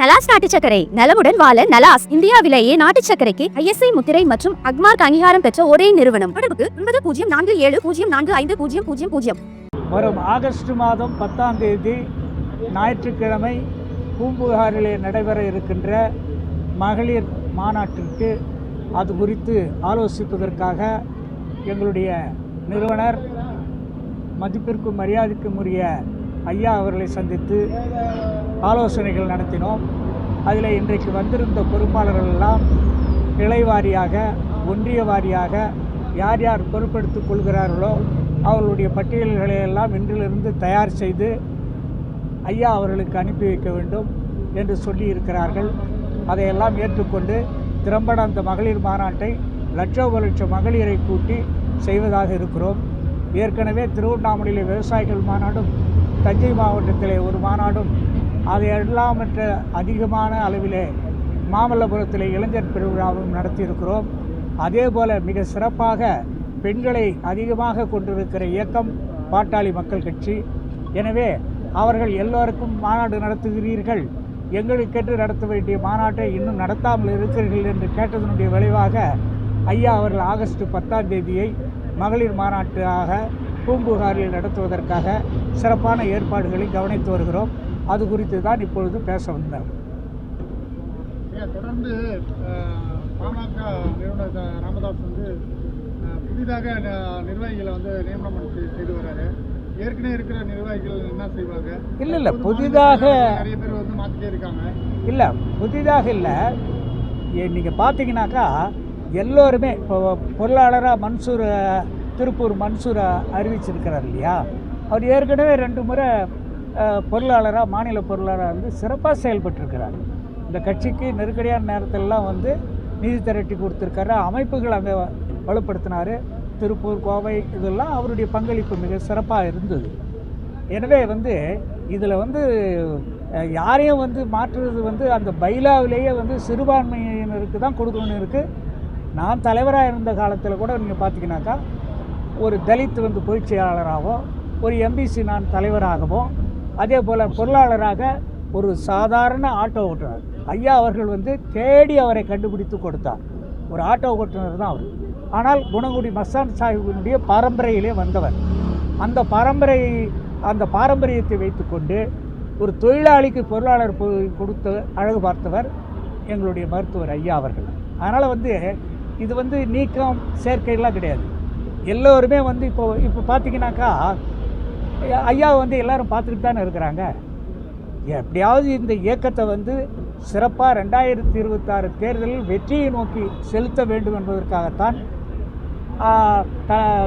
நலாஸ் நாட்டு சர்க்கரை நலமுடன் வாழ நலாஸ் இந்தியாவிலேயே நாட்டு சர்க்கரைக்கு ISI முத்திரை மற்றும் அக்மார்க் அங்கீகாரம் பெற்ற ஒரே நிறுவனம். தொடர்புக்கு 9047045000. வரும் ஆகஸ்ட் மாதம் 10ஆம் தேதி ஞாயிற்றுக்கிழமை பூம்புகாரிலே நடைபெற இருக்கின்ற மகளிர் மாநாட்டிற்கு அது குறித்து ஆலோசிப்பதற்காக எங்களுடைய நிறுவனர் மதிப்பிற்கும் மரியாதைக்கும் உரிய ஐயா அவர்களை சந்தித்து ஆலோசனைகள் நடத்தினோம். அதில் இன்றைக்கு வந்திருந்த பொறுப்பாளர்கள் எல்லாம் கிளை வாரியாக ஒன்றிய வாரியாக யார் யார் பொறுப்பெடுத்துக் கொள்கிறார்களோ அவர்களுடைய பட்டியல்களை எல்லாம் இன்றிலிருந்து தயார் செய்து ஐயா அவர்களுக்கு அனுப்பி வைக்க வேண்டும் என்று சொல்லி இருக்கிறார்கள். அதையெல்லாம் ஏற்றுக்கொண்டு திறம்பட அந்த மகளிர் மாநாட்டை லட்சோப மகளிரை கூட்டி செய்வதாக இருக்கிறோம். ஏற்கனவே திருவண்ணாமலையில் விவசாயிகள் மாநாடும் தஞ்சை மாவட்டத்திலே ஒரு மாநாடும் அதையெல்லாம் மற்ற அதிகமான அளவிலே மாமல்லபுரத்தில் இளைஞர் பெருவிழாவும் நடத்தியிருக்கிறோம். அதே போல் மிக சிறப்பாக பெண்களை அதிகமாக கொண்டிருக்கிற இயக்கம் பாட்டாளி மக்கள் கட்சி. எனவே அவர்கள் எல்லோருக்கும் மாநாடு நடத்துகிறீர்கள், எங்களுக்கென்று நடத்த வேண்டிய மாநாட்டை இன்னும் நடத்தாமல் இருக்கிறீர்கள் என்று கேட்டதனுடைய விளைவாக ஐயா அவர்கள் ஆகஸ்ட் 10ஆம் தேதியை மகளிர் மாநாட்டாக பூம்புகாரில் நடத்துவதற்காக சிறப்பான ஏற்பாடுகளை கவனித்து வருகிறோம். அது குறித்து தான் இப்பொழுது பேச வந்தோம். தொடர்ந்து பாமக நிறுவனர் ராமதாஸ் புதிதாக நிர்வாகிகளை நியமனம் செய்து வர்றாரு. ஏற்கனவே இருக்கிற நிர்வாகிகள் என்ன செய்வாங்க? இல்லை புதிதாக நிறைய பேர் மாற்றிட்டே இருக்காங்க. இல்லை புதிதாக இல்லை, நீங்கள் பார்த்தீங்கன்னாக்கா எல்லோருமே இப்போ பொருளாளராக மன்சூர் திருப்பூர் மன்சூரை அறிவிச்சிருக்கிறார் இல்லையா, அவர் ஏற்கனவே 2 முறை பொருளாளராக மாநில பொருளாளராக சிறப்பாக செயல்பட்டிருக்கிறார். இந்த கட்சிக்கு நெருக்கடியான நேரத்திலலாம் நிதி திரட்டி கொடுத்துருக்காரு, அமைப்புகள் அங்கே வலுப்படுத்தினார். திருப்பூர் கோவை இதெல்லாம் அவருடைய பங்களிப்பு மிக சிறப்பாக இருந்தது. எனவே இதில் யாரையும் மாற்றுறது அந்த பைலாவிலேயே சிறுபான்மையினருக்கு தான் கொடுக்கணும்னு இருக்குது. நான் தலைவராக இருந்த காலத்தில் கூட நீங்கள் பார்த்தீங்கன்னாக்கா ஒரு தலித் பொதுச் செயலாளராகவோ ஒரு MBC நான் தலைவராகவோ அதே போல் பொருளாளராக ஒரு சாதாரண ஆட்டோ ஓட்டுநர் ஐயா அவர்கள் தேடி அவரை கண்டுபிடித்து கொடுத்தார். ஒரு ஆட்டோ ஓட்டுநர் தான் அவர். ஆனால் குணங்குடி மஸ்தான் சாஹிபினுடைய பாரம்பரையிலே வந்தவர். அந்த பாரம்பரியத்தை வைத்துக்கொண்டு ஒரு தொழிலாளிக்கு பொருளாளர் கொடுத்த அழகு பார்த்தவர் எங்களுடைய மருத்துவர் ஐயா அவர்கள். அதனால் இது நீக்கம் சேர்க்கைலாம் கிடையாது. எல்லோருமே இப்போ பார்த்தீங்கன்னாக்கா ஐயா எல்லோரும் பார்த்துக்கிட்டு தானே இருக்கிறாங்க. எப்படியாவது இந்த இயக்கத்தை சிறப்பாக 2026 தேர்தலில் வெற்றியை நோக்கி செலுத்த வேண்டும் என்பதற்காகத்தான்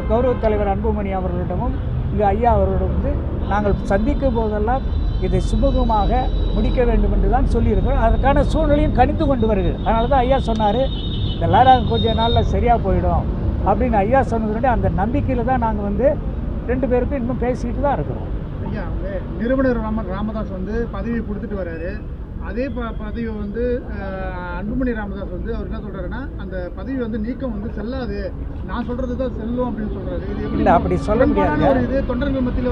கௌரவ தலைவர் அன்புமணி அவர்களிடமும் இங்கே ஐயா அவர்களிடம் நாங்கள் சந்திக்கும் போதெல்லாம் இதை சுமூகமாக முடிக்க வேண்டும் என்று தான் சொல்லியிருக்கிறோம். அதற்கான சூழ்நிலையும் கணித்து கொண்டு வருகிறது. அதனால தான் ஐயா சொன்னார், இதெல்லாம் கொஞ்ச நாளில் சரியாக போயிடும் அப்படின்னு ஐயா சொன்னதுனால அந்த நம்பிக்கையில் தான் நாங்கள் 2 பேருக்கும் இன்னும் பேசிக்கிட்டு தான் இருக்கிறோம். ஐயா நிறுவனர் ராமதாஸ் பதவி கொடுத்துட்டு வர்றாரு. அதே பதவி அன்புமணி ராமதாஸ் அவர் என்ன சொல்கிறாருன்னா, அந்த பதவி நீக்கம் செல்லாது, நான் சொல்கிறது தான் செல்லும் அப்படின்னு சொல்கிறாரு. இது இல்லை, அப்படி சொல்ல முடியாது. இது தொண்டர்கள் மத்தியில்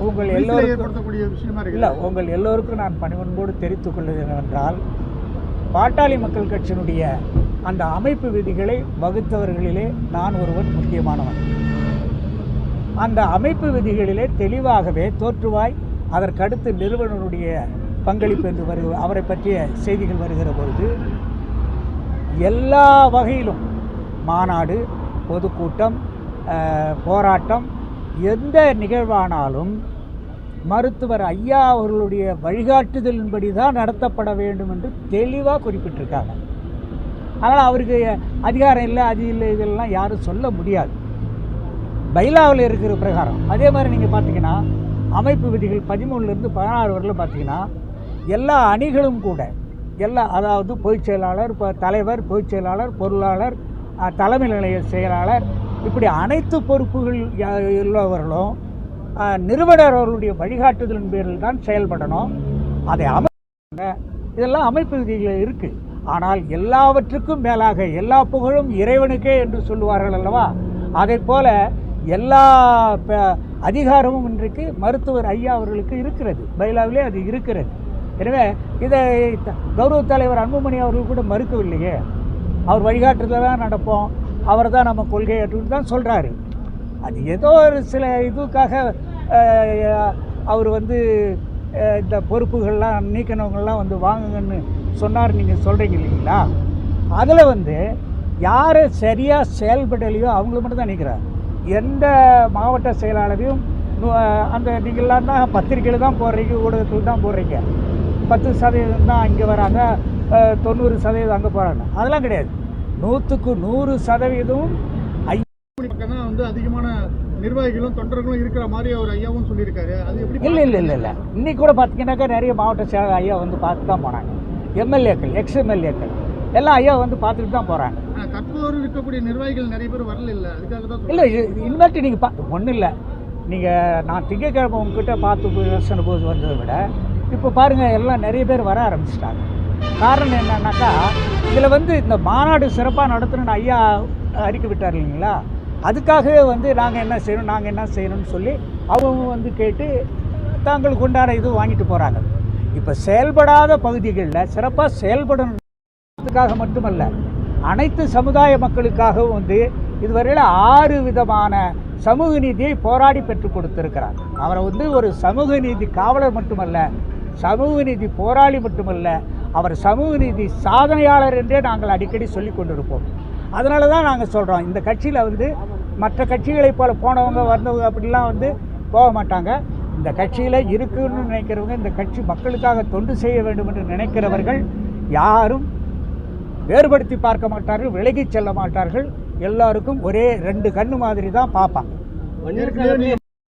உங்கள் எல்லோரும் ஏற்படுத்தக்கூடிய விஷயமா இருக்கு. இல்லை, உங்கள் எல்லோருக்கும் நான் பணிவன்போடு தெரிவித்துக் கொள்வது என்னவென்றால், பாட்டாளி மக்கள் கட்சியினுடைய அந்த அமைப்பு விதிகளை வகுத்தவர்களிலே நான் ஒருவன் முக்கியமானவன். அந்த அமைப்பு விதிகளிலே தெளிவாகவே தோற்றுவாய் அதற்கடுத்து நிறுவனருடைய பங்களிப்பு என்று அவரை பற்றிய செய்திகள் வருகிற பொழுது எல்லா வகையிலும் மாநாடு, பொதுக்கூட்டம், போராட்டம், எந்த நிகழ்வானாலும் மருத்துவர் ஐயா அவர்களுடைய வழிகாட்டுதலின்படி தான் நடத்தப்பட வேண்டும் என்று தெளிவாக குறிப்பிட்டிருக்காங்க. அதனால் அவருக்கு அதிகாரம் இல்லை, அது இல்லை, இதெல்லாம் யாரும் சொல்ல முடியாது. பைலாவில் இருக்கிற பிரகாரம் அதே மாதிரி நீங்கள் பார்த்தீங்கன்னா அமைப்பு விதிகள் 13லேருந்து 16 வரையிலும் பார்த்தீங்கன்னா எல்லா அணிகளும் கூட அதாவது பொதுச் செயலாளர், தலைவர், பொதுச் செயலாளர், பொருளாளர், தலைமை நிலைய செயலாளர், இப்படி அனைத்து பொறுப்புகள் உள்ளவர்களும் நிறுவனர் அவர்களுடைய வழிகாட்டுதலின் பேரில் தான் செயல்படணும். அதை இதெல்லாம் அமைப்பு விதிகள் இருக்குது. ஆனால் எல்லாவற்றுக்கும் மேலாக எல்லா புகழும் இறைவனுக்கே என்று சொல்லுவார்கள் அல்லவா, அதை போல எல்லா அதிகாரமும் இன்றைக்கு மருத்துவர் ஐயா அவர்களுக்கு இருக்கிறது. பைலாவிலே அது இருக்கிறது. எனவே இதை கௌரவ தலைவர் அன்புமணி அவர்கள் கூட மறுக்கவில்லையே. அவர் வழிகாட்டுறதுல தான் நடப்போம், அவர் தான் நம்ம கொள்கை அப்படின்னு தான் சொல்கிறாரு. அது ஏதோ ஒரு சில இதுக்காக அவர் வந்து இந்த பொறுப்புகள்லாம் நீக்கினவங்கள்லாம் வந்து வாங்குங்கன்னு சொன்னார் நீங்கள் சொல்கிறீங்க இல்லைங்களா? அதில் வந்து யார் சரியாக செயல்படலையோ அவங்கள மட்டும் தான் நீக்கிறார். எந்த மாவட்ட செயலாளரையும் அந்த நீங்கள்லாம் தான் பத்திரிக்கையில் தான் போடுறீங்க, ஊடகத்தில் தான் போடுறீங்க, 10% தான் இங்கே வராங்க, 90% அங்கே போகிறாங்க. அதெல்லாம் கிடையாது. 100% பக்கம் தான் வந்து அதிகமான நிர்வாகிகளும் தொண்டர்களும் இருக்கிற மாதிரி அவர் ஐயாவும் சொல்லியிருக்காரு. அது எப்படி? இல்லை. இன்னைக்கு கூட பார்த்தீங்கன்னாக்கா நிறைய மாவட்ட செயலாளர் ஐயா வந்து பார்த்து தான் போகிறாங்க. எம்எல்ஏக்கள், எக்ஸ்எம்எல்ஏக்கள் எல்லாம் ஐயா வந்து பார்த்துட்டு தான் போகிறாங்க. தற்போது இருக்கக்கூடிய நிர்வாகிகள் நிறைய பேர் வரல. இல்லை அதுக்காக தான் இல்லை இனிமேட்டு நீங்கள் ஒன்றும் இல்லை. நீங்கள் நான் திங்கக்கிழமை உங்ககிட்ட பார்த்து பேசின போது வந்ததை விட இப்போ பாருங்கள் எல்லாம் நிறைய பேர் வர ஆரம்பிச்சிட்டாங்க. காரணம் என்னன்னாக்கா இதில் வந்து இந்த மாநாடு சிறப்பாக நடத்தணும்னு ஐயா அறிக்கை விட்டார் இல்லைங்களா? அதுக்காகவே வந்து நாங்கள் என்ன செய்யணும்னு சொல்லி அவங்க வந்து கேட்டு தாங்களுக்கு உண்டான இது வாங்கிட்டு போகிறாங்க. இப்போ செயல்படாத பகுதிகளில் சிறப்பாக செயல்படணுன்றதுக்காக மட்டுமல்ல, அனைத்து சமுதாய மக்களுக்காகவும் வந்து இதுவரையில் 6 விதமான சமூக நீதியை போராடி பெற்றுக் கொடுத்திருக்கிறார். அவரை வந்து ஒரு சமூக நீதி காவலர் மட்டுமல்ல, சமூக நீதி போராளி மட்டுமல்ல, அவர் சமூக நீதி சாதனையாளர் என்றே நாங்கள் அடிக்கடி சொல்லி கொண்டிருப்போம். அதனால தான் நாங்கள் சொல்கிறோம், இந்த கட்சியில் வந்து மற்ற கட்சிகளைப் போல போனவங்க வந்தவங்க அப்படிலாம் வந்து போக மாட்டாங்க. இந்த கட்சியில் இருக்குன்னு நினைக்கிறவங்க, இந்த கட்சி மக்களுக்காக தொண்டு செய்ய வேண்டும் என்று நினைக்கிறவர்கள் யாரும் வேறுபடுத்தி பார்க்க மாட்டார்கள், விலகி செல்ல மாட்டார்கள். எல்லாருக்கும் ஒரே 2 கண்ணு மாதிரி தான் பார்ப்பாங்க.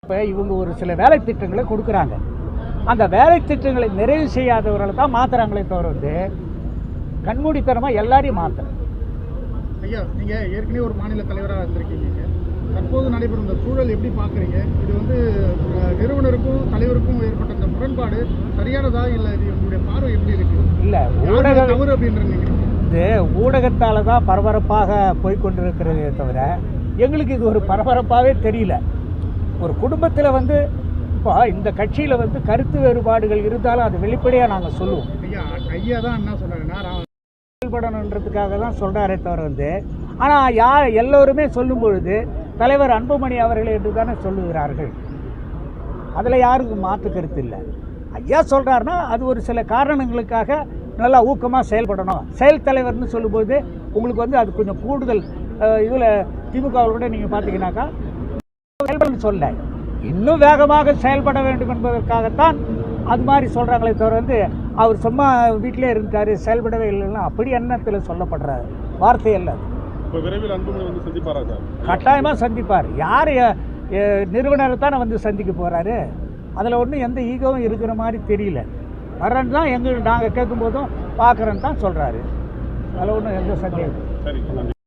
இப்போ இவங்க ஒரு சில வேலை திட்டங்களை கொடுக்குறாங்க. அந்த வேலை திட்டங்களை நிறைவு செய்யாதவர்களை தான் மாற்றுறாங்களே தவிர வந்து கண்மூடித்தனமாக எல்லாரையும் மாற்றுறாங்க. ஐயா, நீங்கள் ஏற்கனவே ஒரு மாநில தலைவராக இருந்திருக்கீங்க. தற்போது நடைபெறும் இந்த சூழல் எப்படி பார்க்குறீங்க? இது வந்து நிறுவனருக்கும் தலைவருக்கும் ஏற்பட்ட இந்த முரண்பாடு சரியானதா இல்லை? இது உங்களுடைய பார்வை எப்படி இருக்குது? இல்லை ஊடக தவறு அப்படின்றீங்க. இது ஊடகத்தால் தான் பரபரப்பாக போய்கொண்டிருக்கிறதே தவிர எங்களுக்கு இது ஒரு பரபரப்பாகவே தெரியல. ஒரு குடும்பத்தில் வந்து இப்போ இந்த கட்சியில் வந்து கருத்து வேறுபாடுகள் இருந்தாலும் அது வெளிப்படையாக நாங்கள் சொல்லுவோம். ஐயா தான் என்ன சொன்னாங்கன்னா செயல்படணுன்றதுக்காக தான் சொல்கிறாரே தவிர வந்து, ஆனால் எல்லோருமே சொல்லும் பொழுது தலைவர் அன்புமணி அவர்கள் என்று தானே சொல்லுகிறார்கள். அதில் யாருக்கும் மாற்று கருத்து இல்லை. ஐயா சொல்கிறாருன்னா அது ஒரு சில காரணங்களுக்காக நல்லா ஊக்கமாக செயல்படணும். செயல் தலைவர்னு சொல்லும்போது உங்களுக்கு வந்து அது கொஞ்சம் கூடுதல். இதில் திமுகவில் கூட நீங்கள் பார்த்தீங்கன்னாக்கா செயல்படணும்னு சொல்ல, இன்னும் வேகமாக செயல்பட வேண்டும் என்பதற்காகத்தான் அது மாதிரி சொல்கிறாங்களே தவிர வந்து அவர் சும்மா வீட்டிலே இருக்கார், செயல்படவே இல்லைன்னா அப்படி எண்ணத்தில் சொல்லப்படுற வார்த்தை அல்ல. இப்போ விரைவில் அன்புமணி வந்து சந்திப்பாரா சார்? கட்டாயமாக சந்திப்பார். யார் நிறுவனரை தானே வந்து சந்திக்க போகிறாரு. அதில் ஒன்றும் எந்த ஈகோவும் இருக்கிற மாதிரி தெரியல. வரேன்னு தான் நாங்கள் கேட்கும்போதும் பார்க்குறேன்னு தான் சொல்கிறாரு. அதில் ஒன்றும் எந்த சந்தேகம். சரி.